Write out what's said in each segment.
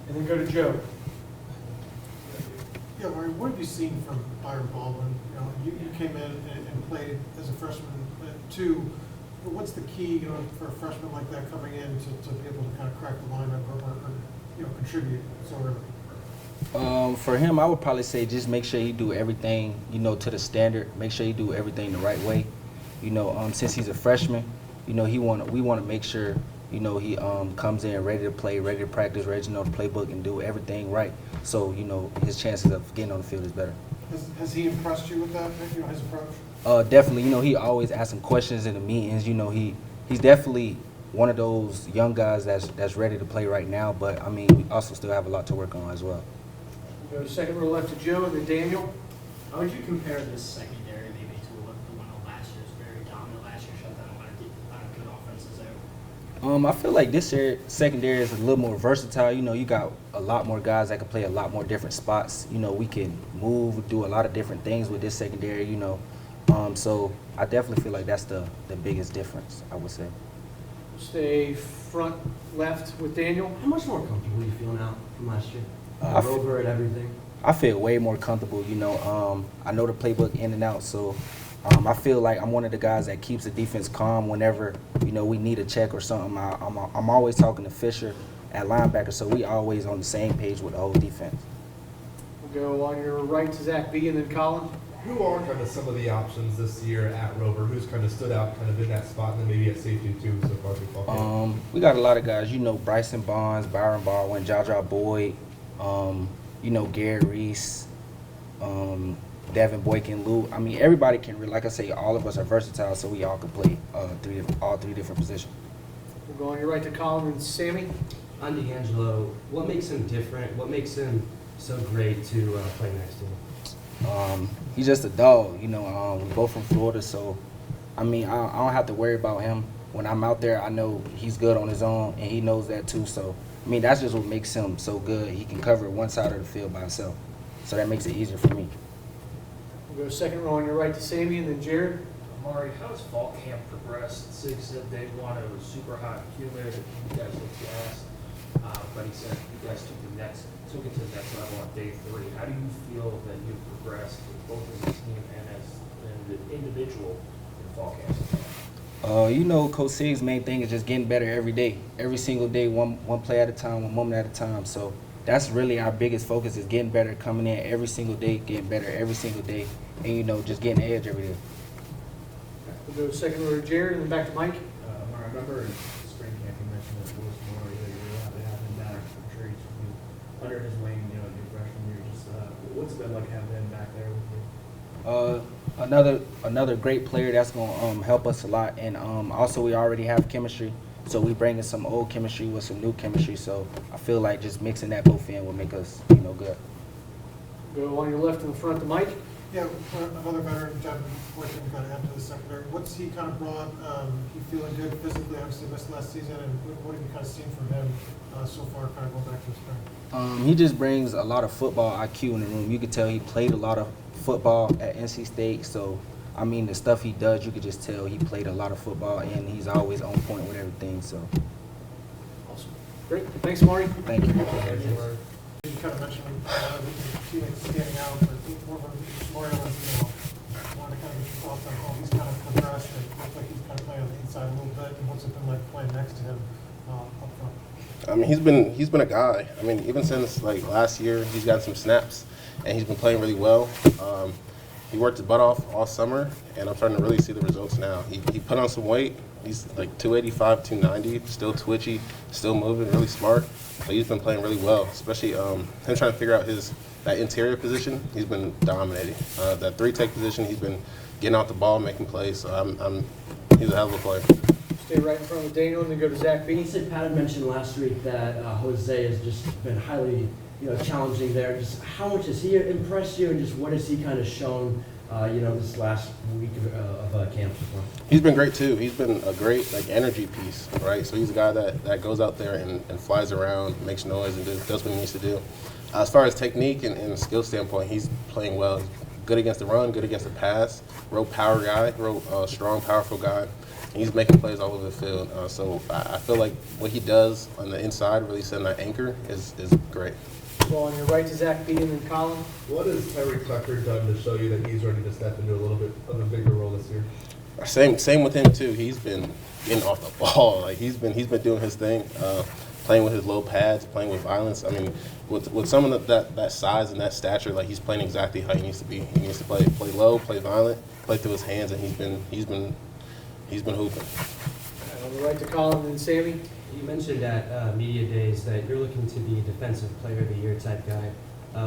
and then go to Joe. Yeah, Larry, what have you seen from Byron Baldwin? You came in and played as a freshman too. But what's the key, for a freshman like that coming in to be able to kind of crack the lineup or contribute so early? For him, I would probably say just make sure he do everything, to the standard. Make sure he do everything the right way. Since he's a freshman, we want to make sure, he comes in ready to play, ready to practice, ready to know the playbook and do everything right. So, his chances of getting on the field is better. Has he impressed you with that, his approach? Definitely. He always asks some questions in the meetings. He's definitely one of those young guys that's ready to play right now. But, we also still have a lot to work on as well. We'll go to second row left to Joe, and then Daniel. How would you compare this secondary maybe to what the one of last year's very dominant last year, shut down a lot of good offenses there? I feel like this year secondary is a little more versatile. You got a lot more guys that can play a lot more different spots. We can move, do a lot of different things with this secondary. So I definitely feel like that's the biggest difference, I would say. Stay front left with Daniel. How much more comfortable do you feel now from last year? I feel- Over and everything. I feel way more comfortable. I know the playbook in and out, so I feel like I'm one of the guys that keeps the defense calm whenever we need a check or something. I'm always talking to Fisher at linebacker, so we always on the same page with the whole defense. We'll go on your right to Zach B, and then Colin. Who are kind of some of the options this year at Rover? Who's kind of stood out kind of in that spot, and then maybe at safety too so far through fall camp? We got a lot of guys. Bryson Bonds, Byron Baldwin, Jaja Boyd. Gary Reese, Devin Boykin, Lou. Everybody can. Like I say, all of us are versatile, so we all can play all three different positions. We'll go on your right to Colin and Sammy. On D'Angelo, what makes him different? What makes him so great to play next to him? He's just a dog. We both from Florida, so I don't have to worry about him. When I'm out there, I know he's good on his own, and he knows that too. So that's just what makes him so good. He can cover one side of the field by himself, so that makes it easier for me. We'll go second row on your right to Sammy, and then Jared. Amare, how has fall camp progressed? Sig said day one it was super hot, humid, you guys looked gassed, but he said you guys took it to the next level on day 3. How do you feel that you've progressed both as a team and as an individual in fall camp? Coach Sig's main thing is just getting better every day. Every single day, one play at a time, one moment at a time. So that's really our biggest focus is getting better, coming in every single day, getting better every single day, and, just getting the edge every day. We'll go second row to Jared, and then back to Mike. I remember in spring camp you mentioned that Lewis Moore, you were happy to have him back for trades with you under his wing, your freshman year. Just what's it been like having him back there with you? Another great player that's gonna help us a lot, and also we already have chemistry, so we bring in some old chemistry with some new chemistry. So I feel like just mixing that both in will make us good. Go on your left in front to Mike. Yeah, another veteran, Devin Boykin, kind of into the secondary. What's he kind of brought? He feeling good physically? Obviously missed last season, and what have you kind of seen from him so far, kind of going back to the spring? He just brings a lot of football IQ in the room. You could tell he played a lot of football at NC State, so the stuff he does, you could just tell he played a lot of football, and he's always on point with everything. So, Awesome. Great. Thanks, Marty. thank you. You kind of mentioned the teammates standing out, but more of a more or less, wanted to kind of get your thoughts on how he's kind of progressed and looks like he's kind of playing on the inside a little bit, and what's it been like playing next to him up front? He's been a guy. Even since last year, he's gotten some snaps, and he's been playing really well. He worked his butt off all summer, and I'm starting to really see the results now. He put on some weight. He's 285, 290, still twitchy, still moving, really smart. But he's been playing really well, especially him trying to figure out that interior position. He's been dominating. That 3-tech position, he's been getting out the ball, making plays. So he's a hell of a player. Stay right in front of Daniel, and then go to Zach B. You said Pat had mentioned last week that Jose has just been highly challenging there. Just how much has he impressed you, and just what has he kind of shown this last week of camp so far? He's been great too. He's been a great energy piece, right? So he's a guy that goes out there and flies around, makes noise, and does what he needs to do. As far as technique and skill standpoint, he's playing well. Good against the run, good against the pass. Real power guy, real strong, powerful guy. He's making plays all over the field. So I feel like what he does on the inside, really setting that anchor, is great. Well, on your right to Zach B and then Colin. What has Terry Tucker done to show you that he's ready to step into a little bit of a bigger role this year? Same with him too. He's been getting off the ball. Like he's been doing his thing, playing with his low pads, playing with violence. I mean, with someone that size and that stature, like he's playing exactly how he needs to be. He needs to play low, play violent, play through his hands, and he's been hooping. On the right to Colin and then Sammy. You mentioned at media days that you're looking to be a defensive player of the year type guy.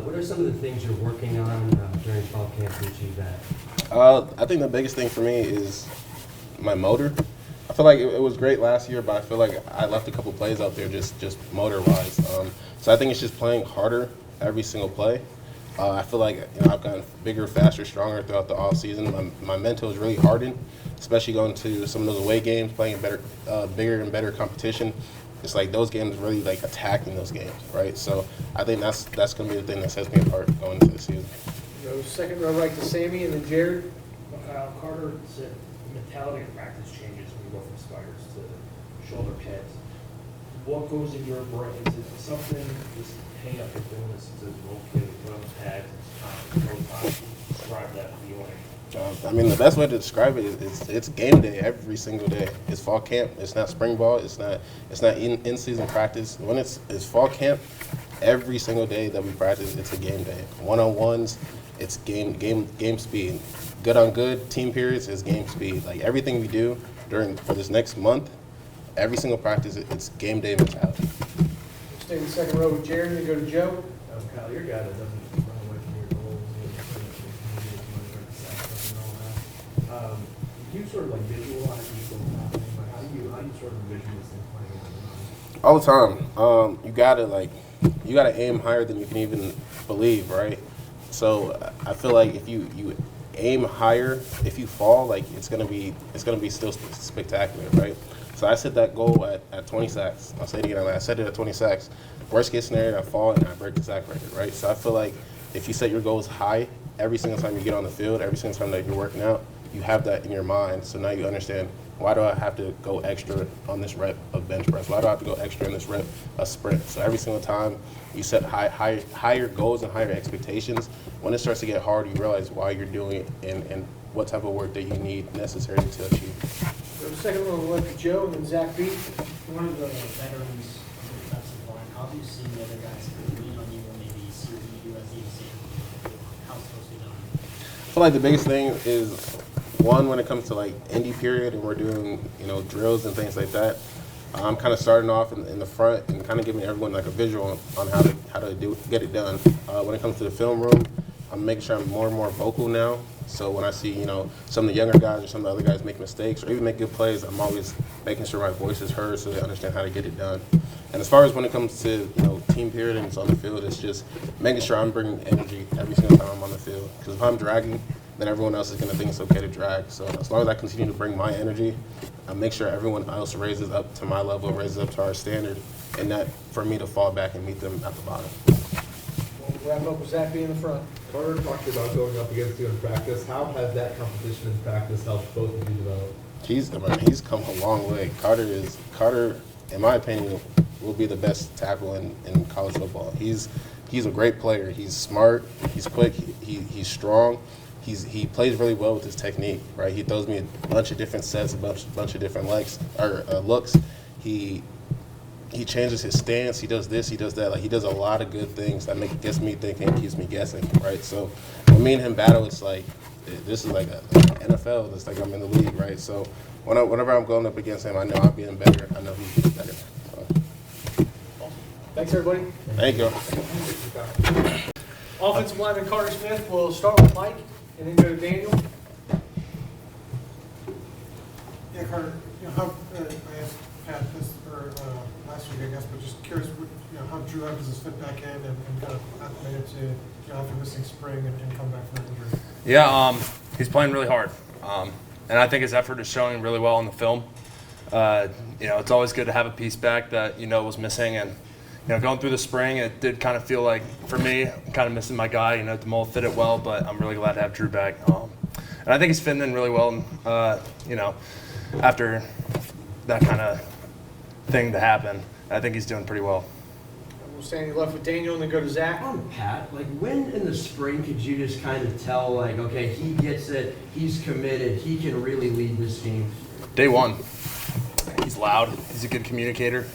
What are some of the things you're working on during fall camp to achieve that? I think the biggest thing for me is my motor. I feel like it was great last year, but I feel like I left a couple plays out there just motor-wise. So I think it's just playing harder every single play. I feel like I've gotten bigger, faster, stronger throughout the off season. My mental is really hardened, especially going to some of those away games, playing bigger and better competition. It's like those games really like attacking those games, right? So I think that's going to be the thing that sets me apart going into the season. Go second row right to Sammy and then Jared. Mikail, Carter said mentality of practice changes when you go from spiders to shoulder pads. What goes in your brain? Is it something, just hang up your doing this, is it okay to put on the pads, describe that feeling? I mean, the best way to describe it is it's game day every single day. It's fall camp. It's not spring ball. It's not in-season practice. When it's fall camp, every single day that we practice, it's a game day. One-on-ones, it's game speed. Good on good, team periods is game speed. Like everything we do for this next month, every single practice, it's game day mentality. Stay in the second row with Jared and then go to Joe. Kyle, you're a guy that doesn't run away from your goals, and all that. Do you sort of like visualize these things happening? Like how do you sort of envision this thing playing out? All the time. You gotta aim higher than you can even believe, right? So I feel like if you aim higher, if you fall, like it's gonna be still spectacular, right? So I set that goal at 20 sacks. I'll say it again. I set it at 20 sacks. Worst case scenario, I fall and I break the sack record, right? So I feel like if you set your goals high every single time you get on the field, every single time that you're working out, you have that in your mind. So now you understand, why do I have to go extra on this rep of bench press? Why do I have to go extra in this rep of sprint? So every single time you set higher goals and higher expectations, when it starts to get hard, you realize why you're doing it and what type of work that you need necessary to achieve. Go second row left to Joe and then Zach B. One of the veterans of the defensive line, how do you see the other guys lean on you or maybe see what you do as the same? How's it supposed to be done? I feel like the biggest thing is, one, when it comes to like indie period and we're doing drills and things like that, I'm kind of starting off in the front and kind of giving everyone like a visual on how to get it done. When it comes to the film room, I'm making sure I'm more and more vocal now. So when I see some of the younger guys or some of the other guys make mistakes or even make good plays, I'm always making sure my voice is heard so they understand how to get it done. And as far as when it comes to team period and it's on the field, it's just making sure I'm bringing energy every single time I'm on the field. Because if I'm dragging, then everyone else is going to think it's okay to drag. So as long as I continue to bring my energy, I make sure everyone else raises up to my level, raises up to our standard, and not for me to fall back and meet them at the bottom. We'll wrap up with Zach B in the front. Carter talked about going up against you in practice. How has that competition in practice helped both of you develop? He's come a long way. Carter, in my opinion, will be the best tackle in college football. He's a great player. He's smart. He's quick. He's strong. He plays really well with his technique, right? He throws me a bunch of different sets, a bunch of different looks. He changes his stance. He does this. He does that. Like he does a lot of good things that gets me thinking, keeps me guessing, right? So when me and him battle, it's like this is like a NFL. It's like I'm in the league, right? So whenever I'm going up against him, I know I'm getting better. I know he's getting better. So. Thanks, everybody. Thank you. Offensive lineman Carter Smith. We'll start with Mike and then go to Daniel. Yeah, Carter, how, I asked Pat this, or last week, I guess, but just curious, how Drew Evans has fit back in and kind of acclimated to, after missing spring and come back from that injury. Yeah, he's playing really hard, and I think his effort is showing really well on the film. It's always good to have a piece back that was missing, and going through the spring, it did kind of feel like, for me, I'm kind of missing my guy. DeMol fit it well, but I'm really glad to have Drew back. And I think he's fitting in really well. after that kind of thing to happen, I think he's doing pretty well. We'll stay on your left with Daniel and then go to Zach. On Pat, like when in the spring could you just kind of tell, like, okay, he gets it, he's committed, he can really lead this team? Day one, he's loud. He's a good communicator.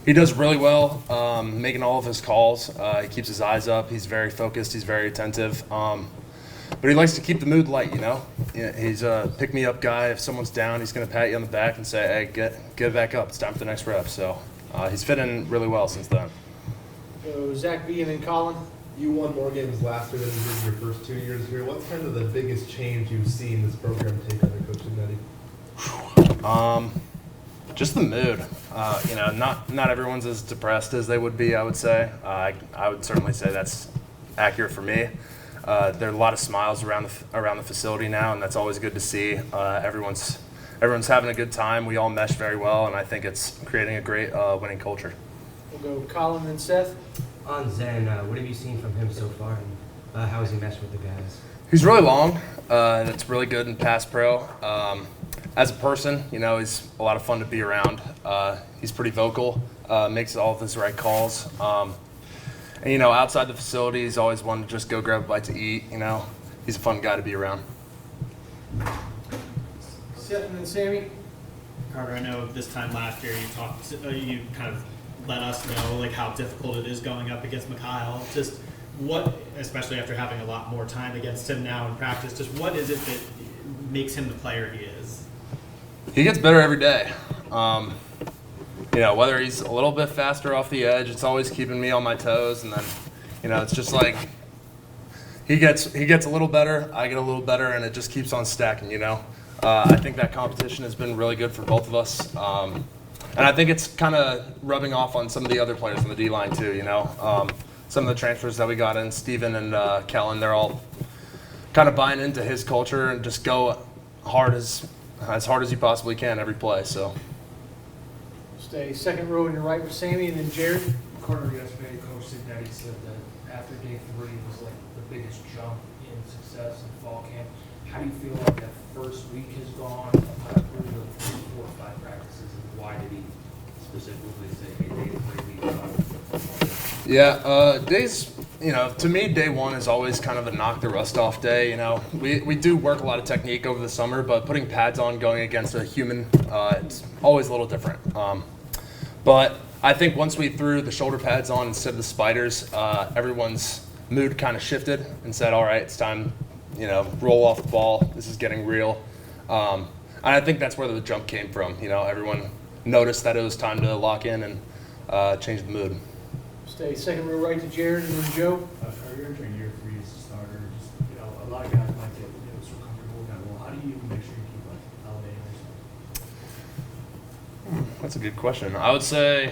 He does really well making all of his calls. He keeps his eyes up. He's very focused. He's very attentive. But he likes to keep the mood light, you know. He's a pick-me-up guy. If someone's down, he's going to pat you on the back and say, hey, get back up. It's time for the next rep. So he's fit in really well since then. So Zach B. and then Colin. You won more games last year than you did your first 2 years here. What's kind of the biggest change you've seen this program take under Coach Nettie? Just the mood. You know, not everyone's as depressed as they would be, I would say. I would certainly say that's accurate for me. There are a lot of smiles around the facility now, and that's always good to see. Everyone's having a good time. We all mesh very well, and I think it's creating a great winning culture. We'll go Colin and Seth. On Zen, what have you seen from him so far, and how has he meshed with the guys? He's really long. That's really good in pass pro. As a person, you know, he's a lot of fun to be around. He's pretty vocal, makes all of his right calls. And, you know, outside the facility, he's always wanted to just go grab a bite to eat. You know, he's a fun guy to be around. Seth and then Sammy. Carter, I know this time last year you kind of let us know like how difficult it is going up against Mikail. Just what, especially after having a lot more time against him now in practice, just what is it that makes him the player he is? He gets better every day. You know, whether he's a little bit faster off the edge, it's always keeping me on my toes. And then, you know, it's just like he gets a little better, I get a little better, and it just keeps on stacking, you know. I think that competition has been really good for both of us. And I think it's kind of rubbing off on some of the other players on the D-line too, you know. Some of the transfers that we got in, Steven and Kellen, they're all kind of buying into his culture and just go hard as hard as you possibly can every play. So Stay second row on your right with Sammy and then Jared. Carter, yesterday, Coach Signetti said that after day 3 was like the biggest jump in success in fall camp. How do you feel like that first week has gone through the first 4 or 5 practices, and why did he specifically say, hey, day 3 week? yeah, days. You know, to me, day 1 is always kind of a knock the rust off day. You know, we do work a lot of technique over the summer, but putting pads on going against a human, it's always a little different. But I think once we threw the shoulder pads on instead of the spiders, everyone's mood kind of shifted and said, all right, it's time, you know, roll off the ball. This is getting real. And I think that's where the jump came from. You know, everyone noticed that it was time to lock in and change the mood. Stay second row right to Jared and then Joe. You're entering year 3 as a starter. Just, you know, a lot of guys might get, so comfortable with that role. How do you make sure you keep like elevating yourself? That's a good question. I would say,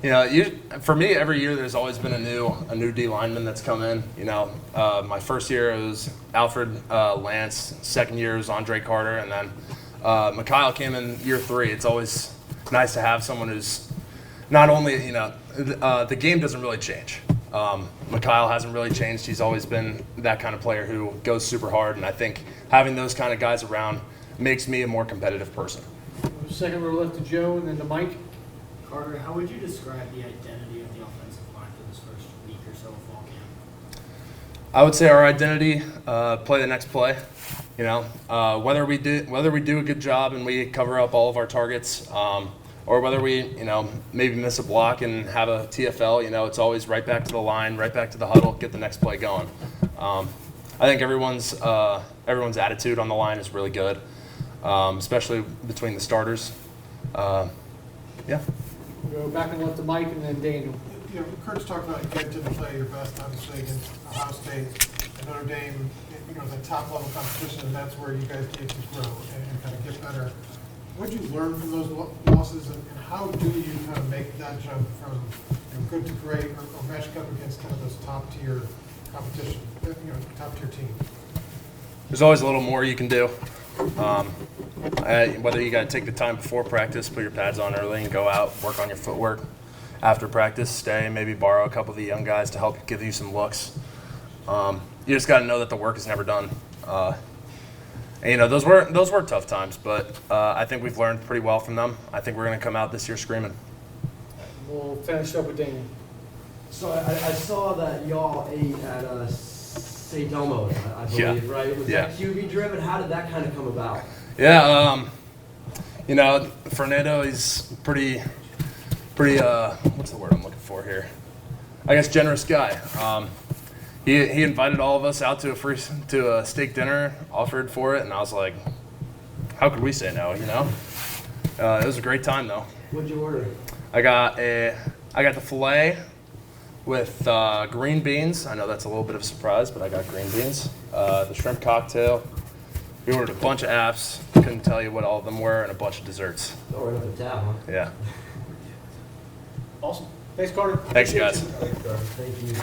you know, for me, every year there's always been a new D lineman that's come in. You know, my first year it was Alfred Lance. Second year was Andre Carter, and then Mikail came in year 3. It's always nice to have someone who's not only, you know, the game doesn't really change. Mikail hasn't really changed. He's always been that kind of player who goes super hard, and I think having those kind of guys around makes me a more competitive person. Second row left to Joe and then to Mike. Carter, how would you describe the identity of the offensive line for this first week or so of fall camp? I would say our identity, play the next play. You know, whether we do a good job and we cover up all of our targets, or whether we, you know, maybe miss a block and have a TFL, you know, it's always right back to the line, right back to the huddle, get the next play going. I think everyone's attitude on the line is really good, especially between the starters. Yeah. We'll go back and left to Mike and then Daniel. You know, Kurt's talked about you guys didn't play your best, obviously, against Ohio State and Notre Dame, you know, the top level competition, and that's where you guys need to grow and kind of get better. What did you learn from those losses, and how do you kind of make that jump from, you know, good to great, or matching up against kind of those top tier competition, you know, top tier team? There's always a little more you can do. Whether you got to take the time before practice, put your pads on early and go out, work on your footwork. After practice, stay, maybe borrow a couple of the young guys to help give you some looks. You just got to know that the work is never done. And, you know, those were tough times, but I think we've learned pretty well from them. I think we're going to come out this year screaming. We'll finish up with Daniel. So I saw that y'all ate at St. Elmo's, I believe, right? Was that QB driven? How did that kind of come about? Yeah, you know, Fernando, he's pretty, what's the word I'm looking for here? I guess generous guy. He invited all of us out to a steak dinner, offered for it, and I was like, how could we say no, you know? It was a great time though. What'd you order? I got the filet with green beans. I know that's a little bit of a surprise, but I got green beans. The shrimp cocktail. We ordered a bunch of apps. Couldn't tell you what all of them were, and a bunch of desserts. Oh, right up the tab, huh? Yeah. Awesome. Thanks, Carter. Thanks, guys. Thank you.